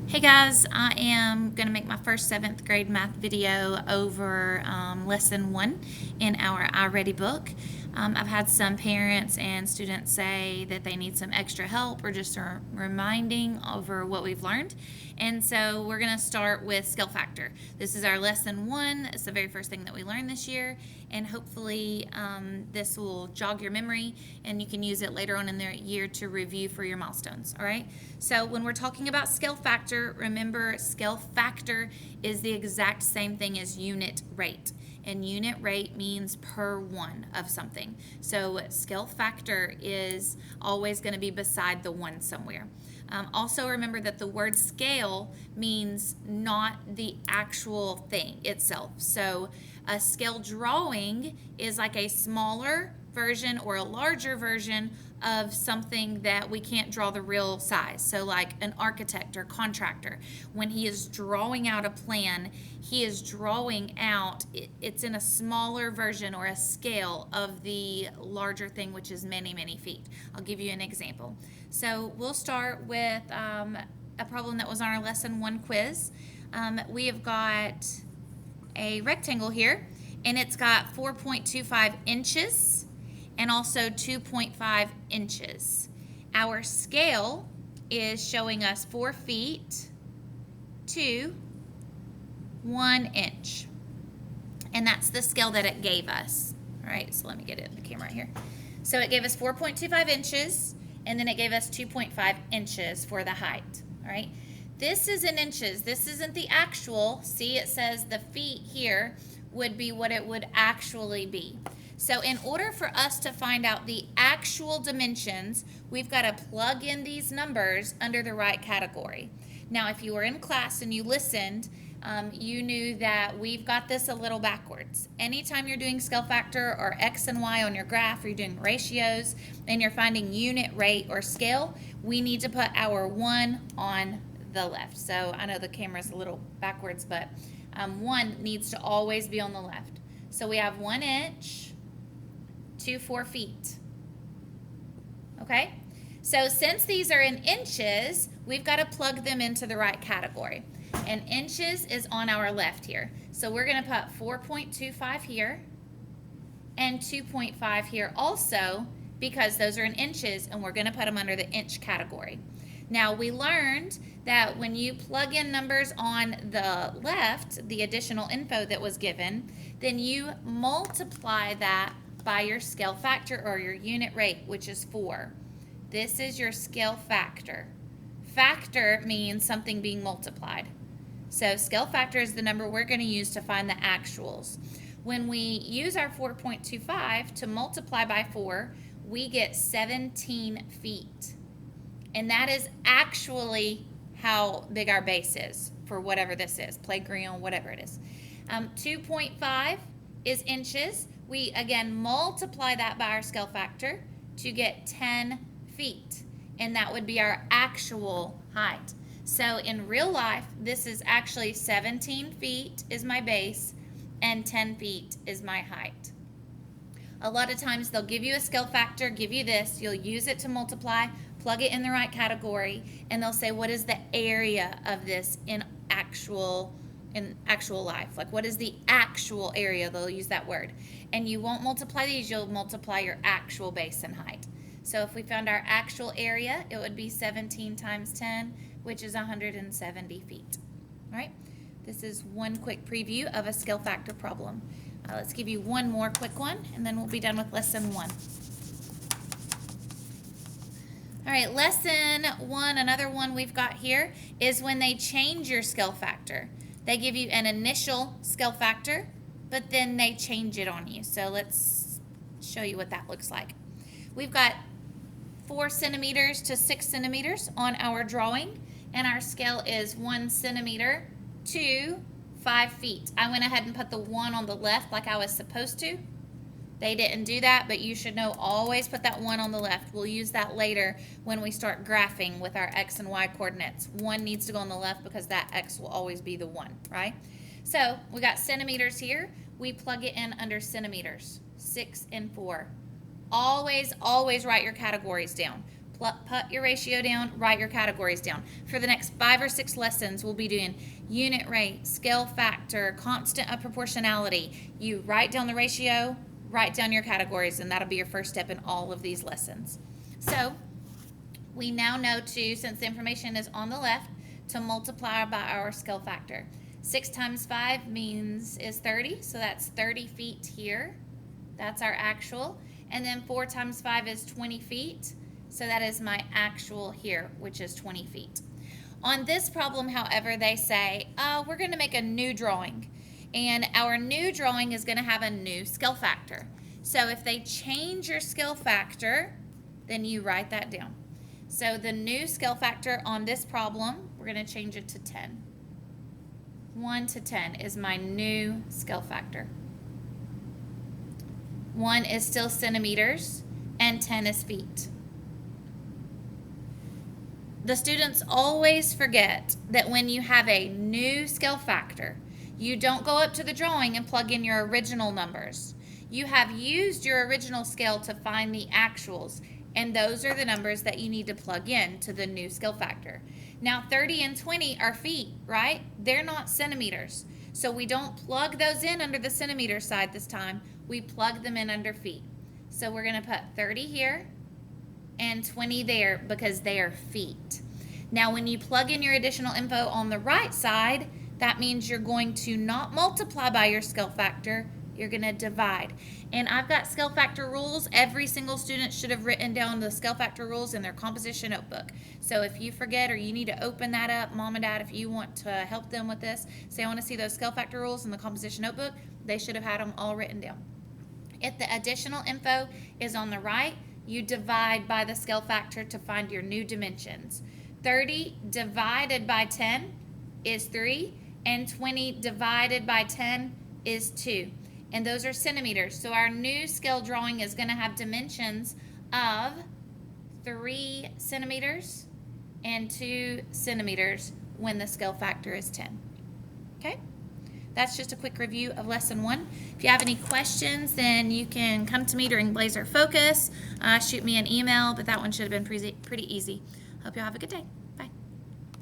Hey guys, I am going to make my first 7th grade math video over lesson 1 in our iReady book. I've had some parents and students say that they need some extra help or just a reminding over what we've learned. And so we're going to start with scale factor. This is our lesson 1. It's the very first thing that we learned this year, and hopefully this will jog your memory and you can use it later on in the year to review for your milestones. All right, so when we're talking about scale factor, remember scale factor is the exact same thing as unit rate, and unit rate means per one of something. So scale factor is always going to be beside the one somewhere. Also remember that the word scale means not the actual thing itself. So a scale drawing is like a smaller version or a larger version of something that we can't draw the real size. So like an architect or contractor, when he is drawing out a plan, he is drawing out, it's in a smaller version or a scale of the larger thing, which is many, many feet. I'll give you an example. So we'll start with a problem that was on our lesson 1 quiz. We have got a rectangle here, and it's got 4.25 inches and also 2.5 inches. Our scale is showing us 4 feet to 1 inch. And that's the scale that it gave us. All right, so let me get it in the camera right here. So it gave us 4.25 inches, and then it gave us 2.5 inches for the height. All right, this is in inches. This isn't the actual. See, it says the feet here would be what it would actually be. So in order for us to find out the actual dimensions, we've got to plug in these numbers under the right category. Now, if you were in class and you listened, you knew that we've got this a little backwards. Anytime you're doing scale factor or X and Y on your graph, or you're doing ratios, and you're finding unit rate or scale, we need to put our 1 on the left. So I know the camera's a little backwards, but 1 needs to always be on the left. So we have 1 inch to 4 feet. Okay? So since these are in inches, we've got to plug them into the right category. And inches is on our left here. So we're going to put 4.25 here and 2.5 here also, because those are in inches, and we're going to put them under the inch category. Now, we learned that when you plug in numbers on the left, the additional info that was given, then you multiply that by your scale factor or your unit rate, which is 4. This is your scale factor. Factor means something being multiplied. So scale factor is the number we're going to use to find the actuals. When we use our 4.25 to multiply by 4, we get 17 feet. And that is actually how big our base is for whatever this is, playground, whatever it is. 2.5 is inches. We, again, multiply that by our scale factor to get 10 feet. And that would be our actual height. So in real life, this is actually 17 feet is my base and 10 feet is my height. A lot of times they'll give you a scale factor, give you this, you'll use it to multiply, plug it in the right category, and they'll say, what is the area of this in actual life? Like, what is the actual area? They'll use that word. And you won't multiply these, you'll multiply your actual base and height. So if we found our actual area, it would be 17 times 10, which is 170 feet. All right, this is one quick preview of a scale factor problem. Let's give you one more quick one, and then we'll be done with lesson 1. All right, lesson 1, another one we've got here is when they change your scale factor. They give you an initial scale factor, but then they change it on you. So let's show you what that looks like. We've got 4 centimeters to 6 centimeters on our drawing, and our scale is 1 centimeter to 5 feet. I went ahead and put the 1 on the left like I was supposed to. They didn't do that, but you should know, always put that 1 on the left. We'll use that later when we start graphing with our X and Y coordinates. 1 needs to go on the left because that X will always be the 1, right? So we got centimeters here. We plug it in under centimeters, 6 and 4. Always write your categories down. Put your ratio down, write your categories down. For the next 5 or 6 lessons, we'll be doing unit rate, scale factor, constant of proportionality. You write down the ratio, write down your categories, and that'll be your first step in all of these lessons. So we now know to, since the information is on the left, to multiply by our scale factor. 6 times 5 is 30, so that's 30 feet here. That's our actual. And then 4 times 5 is 20 feet. So that is my actual here, which is 20 feet. On this problem, however, they say, we're going to make a new drawing. And our new drawing is going to have a new scale factor. So if they change your scale factor, then you write that down. So the new scale factor on this problem, we're going to change it to 10. 1 to 10 is my new scale factor. 1 is still centimeters, and 10 is feet. The students always forget that when you have a new scale factor, you don't go up to the drawing and plug in your original numbers. You have used your original scale to find the actuals, and those are the numbers that you need to plug in to the new scale factor. Now 30 and 20 are feet, right? They're not centimeters. So we don't plug those in under the centimeter side this time. We plug them in under feet. So we're going to put 30 here and 20 there because they are feet. Now when you plug in your additional info on the right side, that means you're going to not multiply by your scale factor, you're going to divide. And I've got scale factor rules. Every single student should have written down the scale factor rules in their composition notebook. So if you forget or you need to open that up, mom and dad, if you want to help them with this, say I want to see those scale factor rules in the composition notebook, they should have had them all written down. If the additional info is on the right, you divide by the scale factor to find your new dimensions. 30 divided by 10 is 3, and 20 divided by 10 is 2. And those are centimeters. So our new scale drawing is going to have dimensions of 3 centimeters and 2 centimeters when the scale factor is 10. Okay? That's just a quick review of lesson 1. If you have any questions, then you can come to me during Blazer Focus, shoot me an email, but that one should have been pretty easy. Hope you all have a good day.